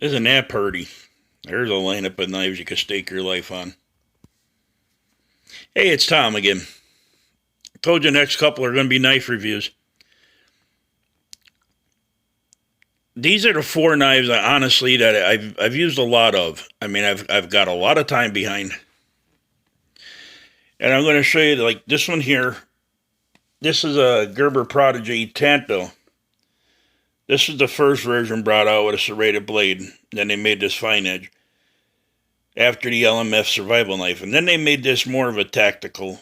Isn't that purty? There's a lineup of knives you could stake your life on. Hey, it's Tom again. Told you next couple are going to be knife reviews. These are the four knives honestly that I've used a lot of. I mean, I've got a lot of time behind. And I'm going to show you like this one here. This is a Gerber Prodigy Tanto. This is the first version brought out with a serrated blade. Then they made this fine edge after the LMF survival knife. And then they made this more of a tactical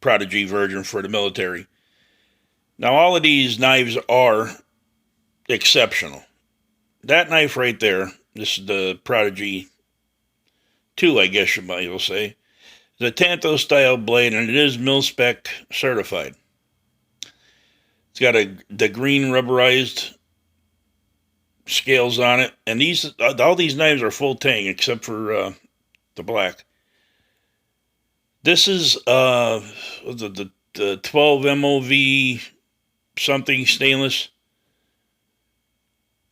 Prodigy version for the military. Now, all of these knives are exceptional. That knife right there, this is the Prodigy 2, I guess you might well say, is a Tanto style blade, and it is mil-spec certified. It's got the green rubberized scales on it, and all these knives are full tang except for the black. This is the 12 MOV something stainless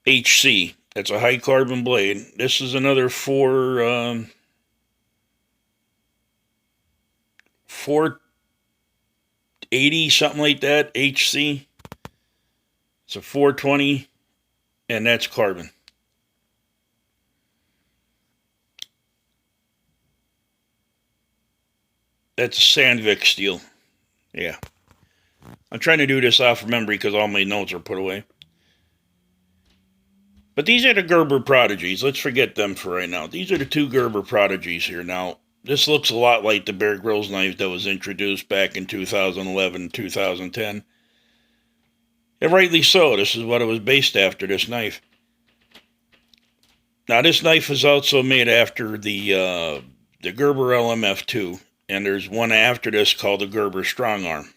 HC. That's a high carbon blade. This is another 480 something like that HC. It's a 420, and that's carbon. That's a Sandvik steel. Yeah. I'm trying to do this off memory because all my notes are put away. But these are the Gerber Prodigies. Let's forget them for right now. These are the two Gerber Prodigies here. Now, this looks a lot like the Bear Grylls knife that was introduced back in 2011, 2010. And rightly so. This is what it was based after, this knife. Now, this knife is also made after the Gerber LMF2. And there's one after this called the Gerber Strong Arm.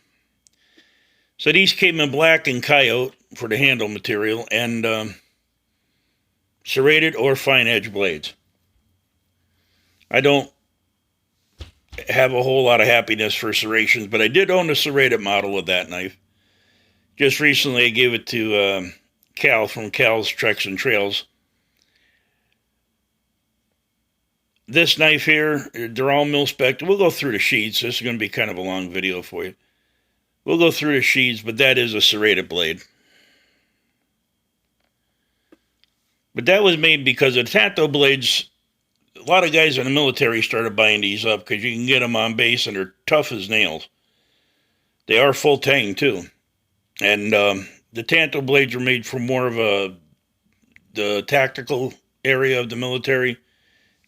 So these came in black and coyote for the handle material, and serrated or fine edge blades. I don't have a whole lot of happiness for serrations, but I did own a serrated model of that knife. Just recently I gave it to Cal from Cal's Treks and Trails. This knife here, they're all mil-spec. We'll go through the sheets. This is going to be kind of a long video for you. We'll go through the sheets, but that is a serrated blade. But that was made because of Tanto blades. A lot of guys in the military started buying these up because you can get them on base and they're tough as nails. They are full tang too. And the Tanto blades are made for more of the tactical area of the military,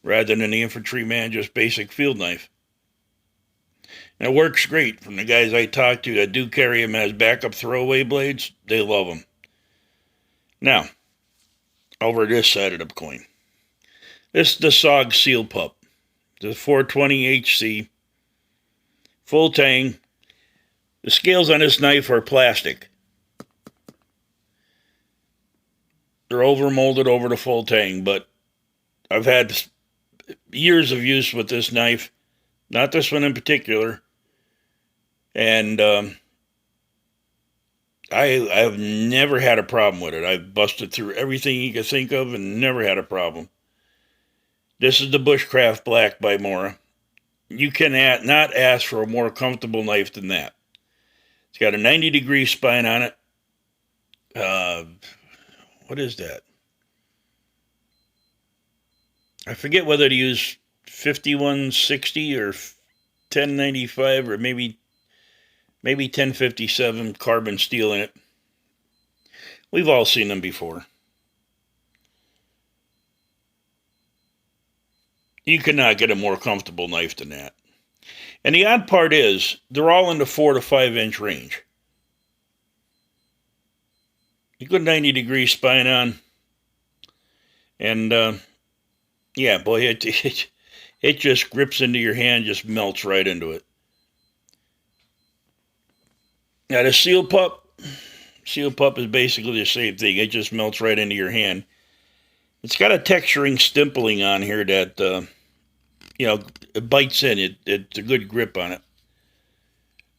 rather than the infantryman, just basic field knife. And it works great. From the guys I talk to that do carry them as backup throwaway blades, they love them. Now, over this side of the coin. This is the SOG Seal Pup. The 420 HC. Full tang. The scales on this knife are plastic. They're overmolded over the full tang, but I've had years of use with this knife, not this one in particular, and I've never had a problem with it. I've busted through everything you could think of and never had a problem. This is the Bushcraft Black by Mora. You can not ask for a more comfortable knife than that. It's got a 90-degree spine on it. What is that? I forget whether to use 5160 or 1095 or maybe 1057 carbon steel in it. We've all seen them before. You cannot get a more comfortable knife than that. And the odd part is, they're all in the 4 to 5 inch range. You put a 90-degree spine on, and yeah, boy, it just grips into your hand, just melts right into it. Now the Seal Pup is basically the same thing. It just melts right into your hand. It's got a texturing stimpling on here that, it bites in. It's a good grip on it.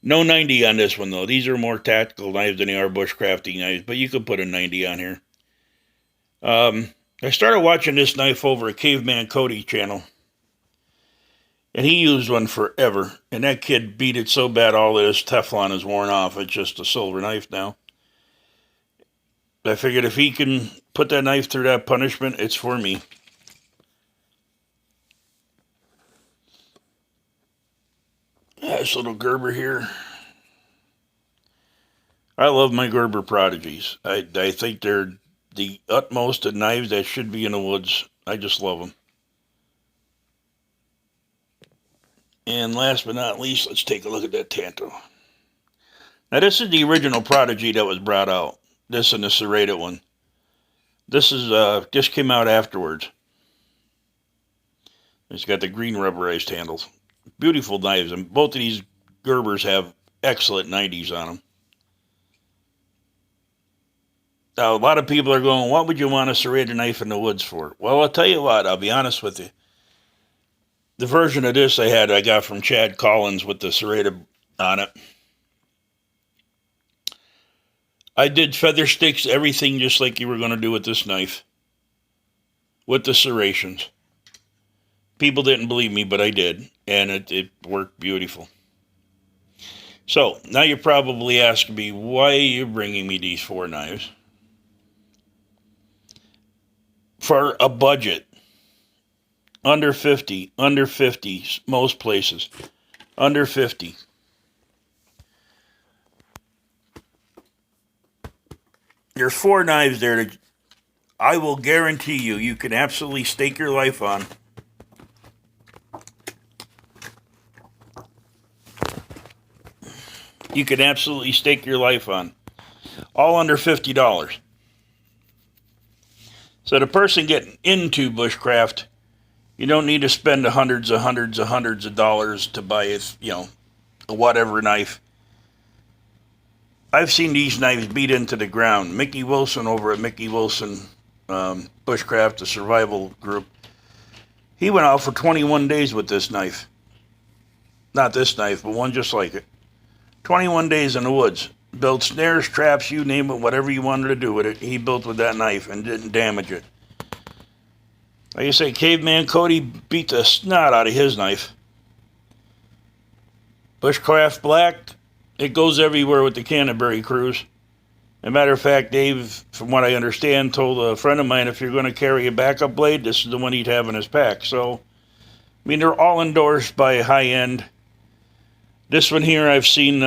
No 90 on this one, though. These are more tactical knives than they are bushcrafting knives, but you could put a 90 on here. I started watching this knife over at Caveman Cody channel. And he used one forever. And that kid beat it so bad all of his Teflon is worn off. It's just a silver knife now. I figured if he can put that knife through that punishment, it's for me. This little Gerber here. I love my Gerber Prodigies. I think they're the utmost of knives that should be in the woods. I just love them. And last but not least, let's take a look at that Tanto. Now this is the original Prodigy that was brought out. This and the serrated one. This came out afterwards. It's got the green rubberized handles. Beautiful knives, and both of these Gerbers have excellent 90s on them. Now, a lot of people are going, what would you want a serrated knife in the woods for? Well, I'll tell you what, I'll be honest with you. The version of this I got from Chad Collins with the serrated on it. I did feather sticks, everything just like you were going to do with this knife. With the serrations. People didn't believe me, but I did. And it worked beautiful. So, now you're probably asking me, why are you bringing me these 4 knives? For a budget. Under 50, most places. Under 50. There's 4 knives there that I will guarantee you can absolutely stake your life on. You can absolutely stake your life on. All under $50. So the person getting into bushcraft, you don't need to spend hundreds of dollars to buy a whatever knife. I've seen these knives beat into the ground. Mickey Wilson over at Mickey Wilson Bushcraft, the survival group, he went out for 21 days with this knife. Not this knife, but one just like it. 21 days in the woods. Built snares, traps, you name it, whatever you wanted to do with it, he built with that knife and didn't damage it. Like I say, Caveman Cody beat the snot out of his knife. Bushcraft Black, it goes everywhere with the Canterbury crews. As a matter of fact, Dave, from what I understand, told a friend of mine, if you're going to carry a backup blade, this is the one he'd have in his pack. So, I mean, they're all endorsed by high-end. This one here I've seen,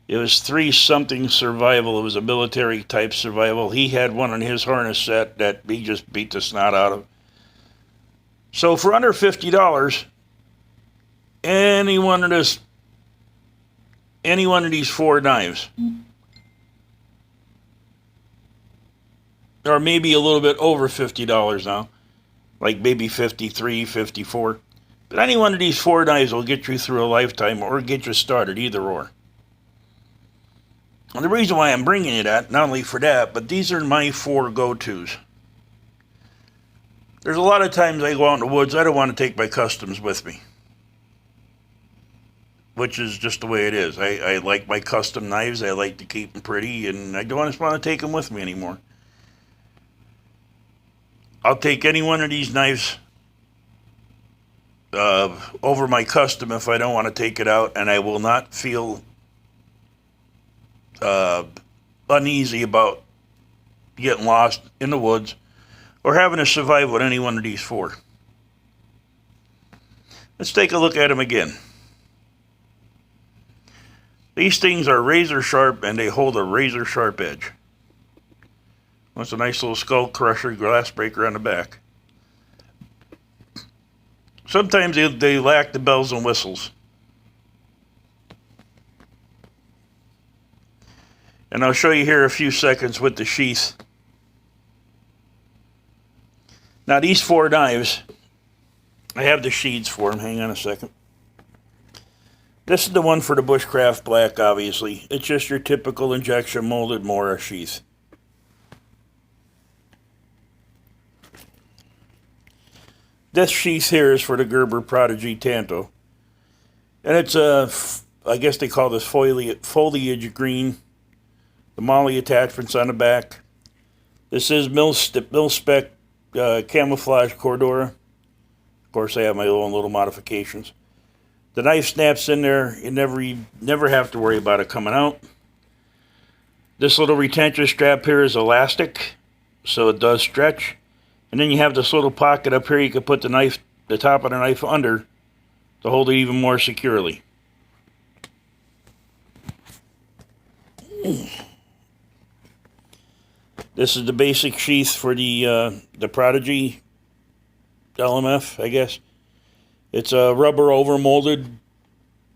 it was 3-something survival. It was a military-type survival. He had one on his harness set that he just beat the snot out of. So for under $50, any one of these 4 knives, or maybe a little bit over $50 now, like maybe 53, 54. But any one of these 4 knives will get you through a lifetime or get you started, either or. And the reason why I'm bringing you that, not only for that, but these are my 4 go-tos. There's a lot of times I go out in the woods, I don't want to take my customs with me. Which is just the way it is. I like my custom knives, I like to keep them pretty, and I don't just want to take them with me anymore. I'll take any one of these knives over my custom if I don't want to take it out, and I will not feel uneasy about getting lost in the woods or having to survive with any one of these 4. Let's take a look at them again. These things are razor sharp and they hold a razor sharp edge. That's a nice little skull crusher glass breaker on the back. Sometimes they lack the bells and whistles. And I'll show you here a few seconds with the sheath. Now these 4 knives, I have the sheaths for them. Hang on a second. This is the one for the Bushcraft Black, obviously. It's just your typical injection molded Mora sheath. This sheath here is for the Gerber Prodigy Tanto. And it's I guess they call this foliage green The MOLLE attachments on the back. This is mil-spec camouflage Cordura. Of course, I have my own little modifications. The knife snaps in there. You never have to worry about it coming out. This little retention strap here is elastic, so it does stretch. And then you have this little pocket up here you can put the top of the knife under to hold it even more securely. This is the basic sheath for the Prodigy LMF, I guess. It's a rubber overmolded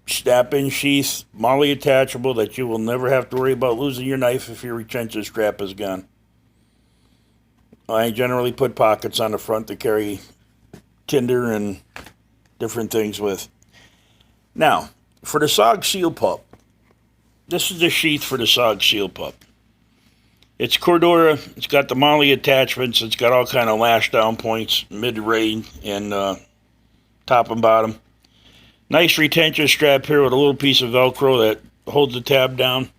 snap-in sheath, MOLLE attachable, that you will never have to worry about losing your knife if your retention strap is gone. I generally put pockets on the front to carry tinder and different things with. Now, for the SOG Seal Pup, this is the sheath for the SOG Seal Pup. It's Cordura, it's got the MOLLE attachments, it's got all kind of lash down points, mid-range and top and bottom. Nice retention strap here with a little piece of Velcro that holds the tab down.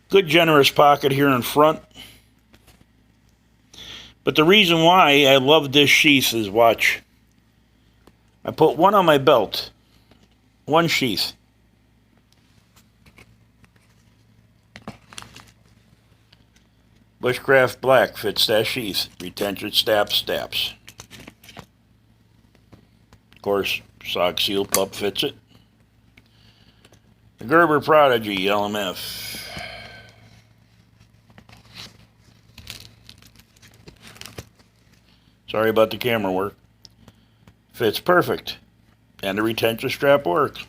Good generous pocket here in front. But the reason why I love this sheath is, watch. I put one on my belt. One sheath. Bushcraft black fits that sheath. Retention snaps. Of course, SOG Seal Pup fits it. The Gerber Prodigy LMF. Sorry about the camera work. Fits perfect. And the retention strap works.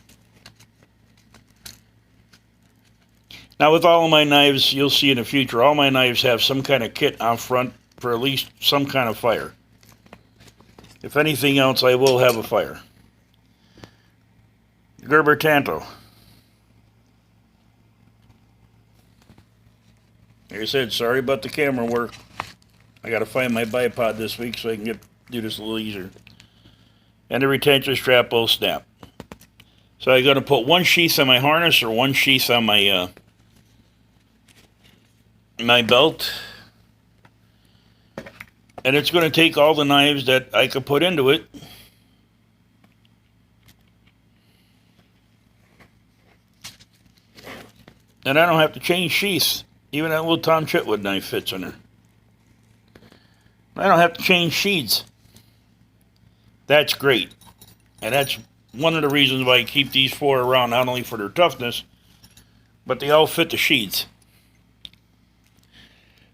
Now with all of my knives, you'll see in the future, all my knives have some kind of kit out front for at least some kind of fire. If anything else, I will have a fire. Gerber Tanto. Like I said, sorry about the camera work. I gotta find my bipod this week so I can do this a little easier. And the retention strap will snap. So I'm gonna put one sheath on my harness or one sheath on my my belt. And it's gonna take all the knives that I could put into it. And I don't have to change sheaths. Even that little Tom Chitwood knife fits in there. I don't have to change sheaths. That's great. And that's one of the reasons why I keep these four around, not only for their toughness, but they all fit the sheaths.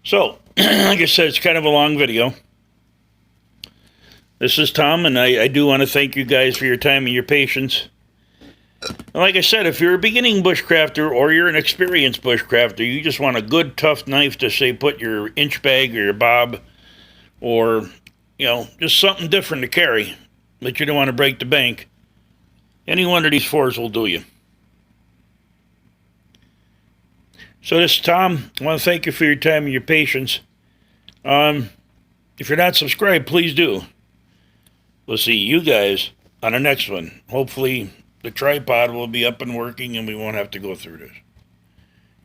So, like I said, it's kind of a long video. This is Tom, and I do want to thank you guys for your time and your patience. And like I said, if you're a beginning bushcrafter or you're an experienced bushcrafter, you just want a good, tough knife to, say, put your inch bag or your bob, or, you know, just something different to carry, but you don't want to break the bank, any one of these fours will do you. So this is Tom. I want to thank you for your time and your patience. If you're not subscribed, please do. We'll see you guys on the next one. Hopefully the tripod will be up and working and we won't have to go through this.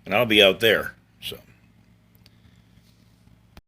And I'll be out there.